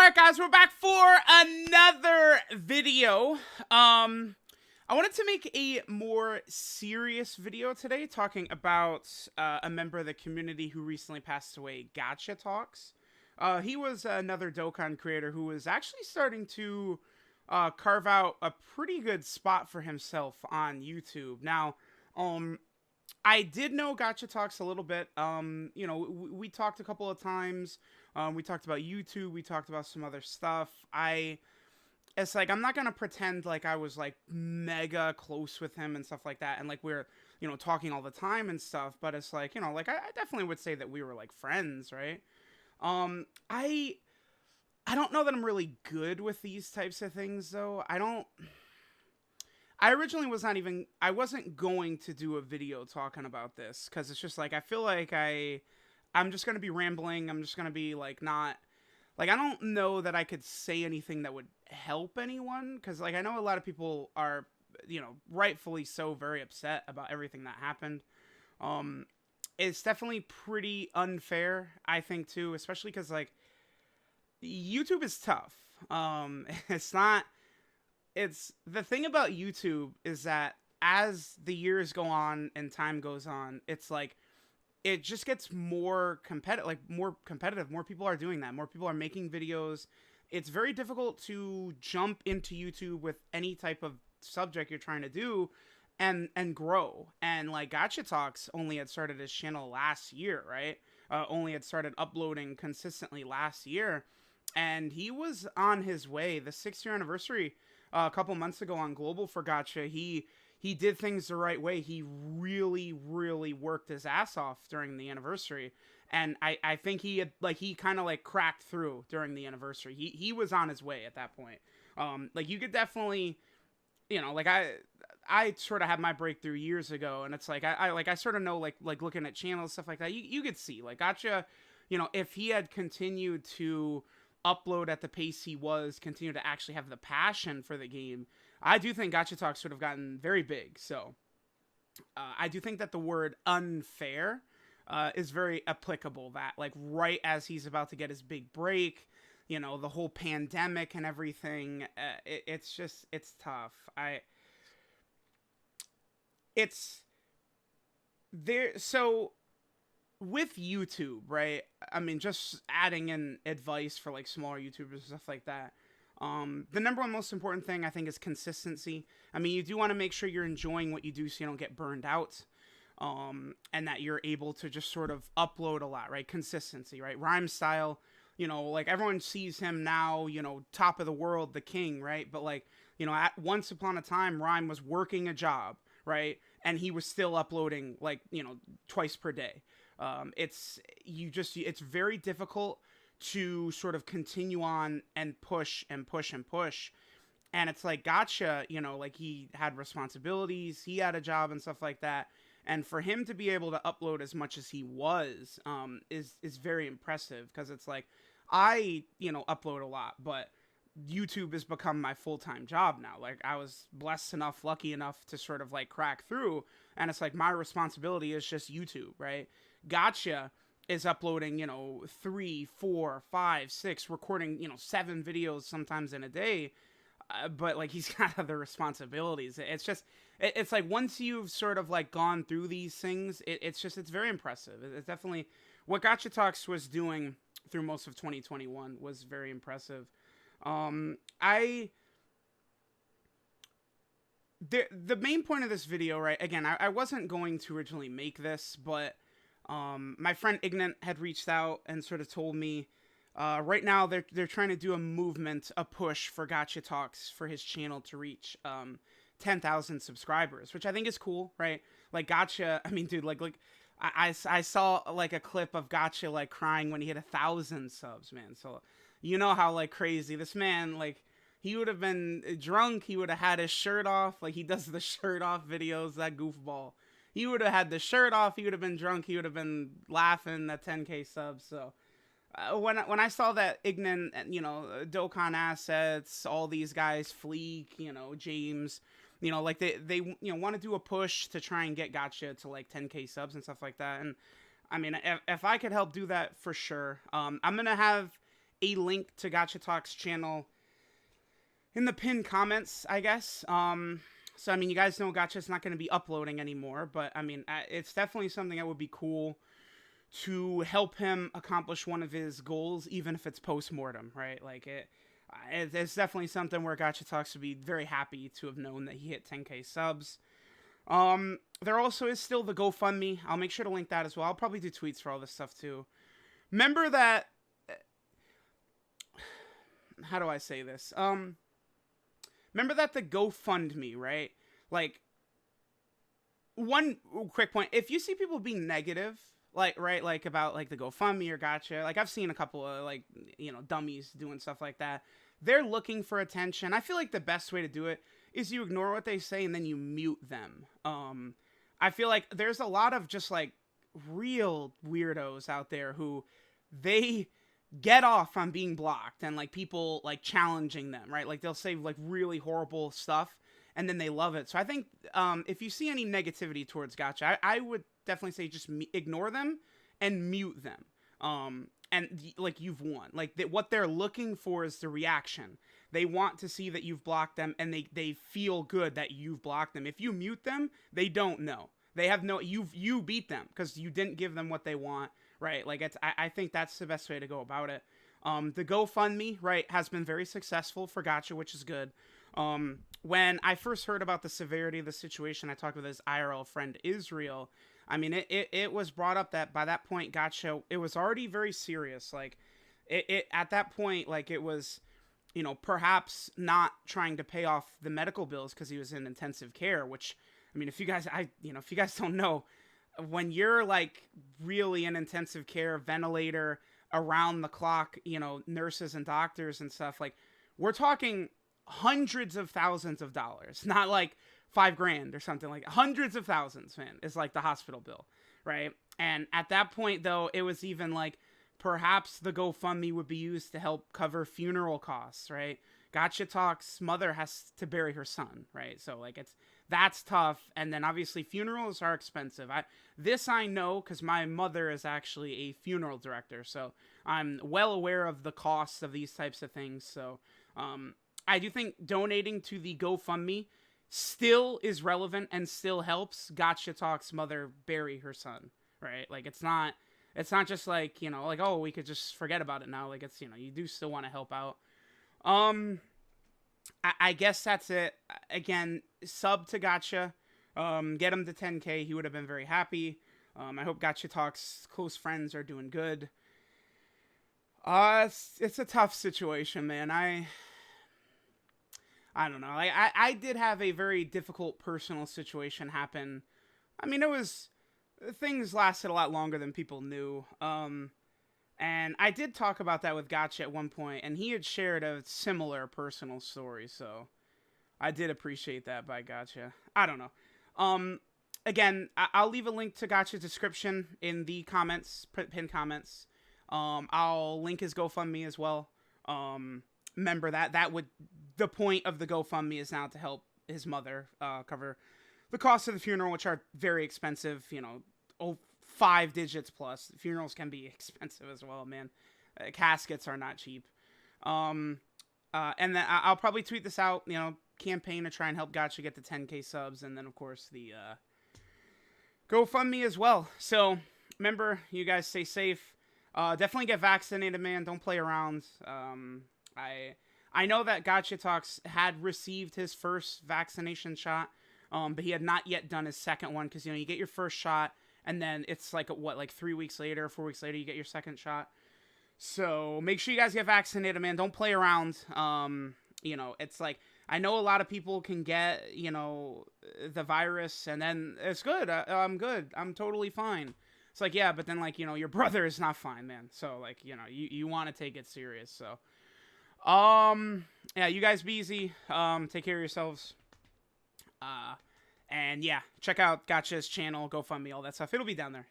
Alright guys, we're back for another video. I wanted to make a more serious video today talking about a member of the community who recently passed away, Gacha Talks. He was another Dokkan creator who was actually starting to carve out a pretty good spot for himself on YouTube. Now, I did know Gacha Talks a little bit. We talked a couple of times. We talked about YouTube. We talked about some other stuff. It's like, I'm not going to pretend like I was like mega close with him and stuff like that. And like we're, talking all the time and stuff. But it's like, I definitely would say that we were like friends, right? I don't know that I'm really good with these types of things though. I originally I wasn't going to do a video talking about this because it's just like, I feel like I'm just going to be rambling. I'm just going to be like, I don't know that I could say anything that would help anyone. Cause like, I know a lot of people are, rightfully so very upset about everything that happened. It's definitely pretty unfair, I think too, especially cause like YouTube is tough. It's the thing about YouTube is that as the years go on and time goes on, it's like it just gets more competitive. More people are doing that. More people are making videos. It's very difficult to jump into YouTube with any type of subject you're trying to do and grow. And like Gacha Talks only had started his channel last year, right? Only had started uploading consistently last year, and he was on his way. The 6-year anniversary a couple months ago on Global for Gacha, he did things the right way. He really, really worked his ass off during the anniversary. And I think he kind of like cracked through during the anniversary. He was on his way at that point. Like you could definitely, I sort of had my breakthrough years ago, and it's like, I sort of know, like looking at channels, stuff like that, you could see like Gacha, if he had continued to upload at the pace he was, continue to actually have the passion for the game, I do think Gacha Talks would have gotten very big. So I do think that the word unfair is very applicable. That like right as he's about to get his big break, the whole pandemic and everything, it's tough. It's there. So with YouTube, right? I mean, just adding in advice for like smaller YouTubers and stuff like that. The number one most important thing I think is consistency. I mean, you do want to make sure you're enjoying what you do so you don't get burned out. And that you're able to just sort of upload a lot, right? Consistency, right? Rhyme style, like everyone sees him now, top of the world, the king, right? But like, once upon a time, Rhyme was working a job, right? And he was still uploading like, twice per day. It's very difficult to sort of continue on and push and push and push. And it's like Gacha, like he had responsibilities, he had a job and stuff like that. And for him to be able to upload as much as he was, is very impressive. Cause it's like, I, upload a lot, but YouTube has become my full-time job now. Like I was blessed enough, lucky enough to sort of like crack through. And it's like, my responsibility is just YouTube, right? Gacha is uploading, 3, 4, 5, 6, recording, 7 videos sometimes in a day. But like he's got other responsibilities. It's like once you've sort of like gone through these things, it's very impressive. It's definitely what Gacha Talks was doing through most of 2021 was very impressive. The main point of this video, right? Again, I wasn't going to originally make this, but my friend Ignant had reached out and sort of told me, right now they're trying to do a movement, a push for Gacha Talks for his channel to reach 10,000 subscribers, which I think is cool, right? Like Gacha, I mean, dude, like I saw like a clip of Gacha like crying when he hit 1,000 subs, man. So you know how like crazy this man, like he would have been drunk, he would have had his shirt off, like he does the shirt off videos, that goofball. He would have had the shirt off, he would have been drunk, he would have been laughing at 10K subs. So when I saw that Ignan, Dokkan Assets, all these guys, Fleek, James, like they want to do a push to try and get Gacha to like 10K subs and stuff like that. And I mean, if I could help do that, for sure. I'm gonna have a link to Gacha Talks channel in the pinned comments, I guess. So, I mean, you guys know Gacha's not going to be uploading anymore, but, I mean, it's definitely something that would be cool to help him accomplish one of his goals, even if it's post-mortem, right? Like, it's definitely something where Gacha Talks would be very happy to have known that he hit 10k subs. There also is still the GoFundMe. I'll make sure to link that as well. I'll probably do tweets for all this stuff, too. Remember that... How do I say this? Remember that the GoFundMe, right? Like, one quick point. If you see people being negative, like, right, like, about, like, the GoFundMe or Gacha, like, I've seen a couple of, like, you know, dummies doing stuff like that. They're looking for attention. I feel like the best way to do it is you ignore what they say and then you mute them. I feel like there's a lot of just, like, real weirdos out there who they get off on being blocked and, like, people, like, challenging them, right? Like, they'll say, like, really horrible stuff and then they love it. So I think if you see any negativity towards Gacha, I would definitely say just ignore them and mute them. And, like, you've won. Like, what they're looking for is the reaction. They want to see that you've blocked them, and they feel good that you've blocked them. If you mute them, they don't know. They have no... You beat them, because you didn't give them what they want, right? Like, I think that's the best way to go about it. The GoFundMe, right, has been very successful for Gacha, which is good. When I first heard about the severity of the situation, I talked with his IRL friend, Israel. I mean, it was brought up that by that point, Gacha, it was already very serious. Like, it at that point, like, it was, you know, perhaps not trying to pay off the medical bills because he was in intensive care, which, I mean, if you guys don't know, when you're, like, really in intensive care, ventilator, around the clock, you know, nurses and doctors and stuff, like, we're talking hundreds of thousands of dollars, not like $5,000 or something. Like, hundreds of thousands, man, is like the hospital bill, right? And at that point, though, it was even like perhaps the GoFundMe would be used to help cover funeral costs, right? Gacha Talks' mother has to bury her son, right? So, like, that's tough. And then obviously funerals are expensive. I know because my mother is actually a funeral director, so I'm well aware of the costs of these types of things. So I do think donating to the GoFundMe still is relevant and still helps Gacha Talks' mother bury her son, right? Like, it's not just like, you know, like, oh, we could just forget about it now. Like, it's, you know, you do still want to help out. I guess that's it. Again, sub to Gacha. Get him to 10k. He would have been very happy. I hope Gacha Talks' close friends are doing good. It's a tough situation, man. I don't know. I did have a very difficult personal situation happen. I mean, things lasted a lot longer than people knew. And I did talk about that with Gacha at one point, and he had shared a similar personal story, so I did appreciate that by Gacha. I don't know. Again, I'll leave a link to Gacha's description in the comments, pinned comments. I'll link his GoFundMe as well. Remember the point of the GoFundMe is now to help his mother cover the cost of the funeral, which are very expensive, you know, 5 digits plus. Funerals can be expensive as well, man. Caskets are not cheap. And then I'll probably tweet this out, you know, campaign to try and help Gacha get to 10k subs, and then of course the GoFundMe as well. So remember, you guys stay safe. Definitely get vaccinated, man. Don't play around. I know that Gacha Talks had received his first vaccination shot, but he had not yet done his second one, because, you know, you get your first shot, and then it's like, what, 3 weeks later, 4 weeks later, you get your second shot. So make sure you guys get vaccinated, man. Don't play around. You know, it's like, I know a lot of people can get, you know, the virus, and then it's good. I'm good. I'm totally fine. It's like, yeah, but then, like, you know, your brother is not fine, man. So, like, you know, you want to take it serious. So, yeah, you guys be easy. Take care of yourselves. And yeah, check out Gacha's channel, GoFundMe, all that stuff. It'll be down there.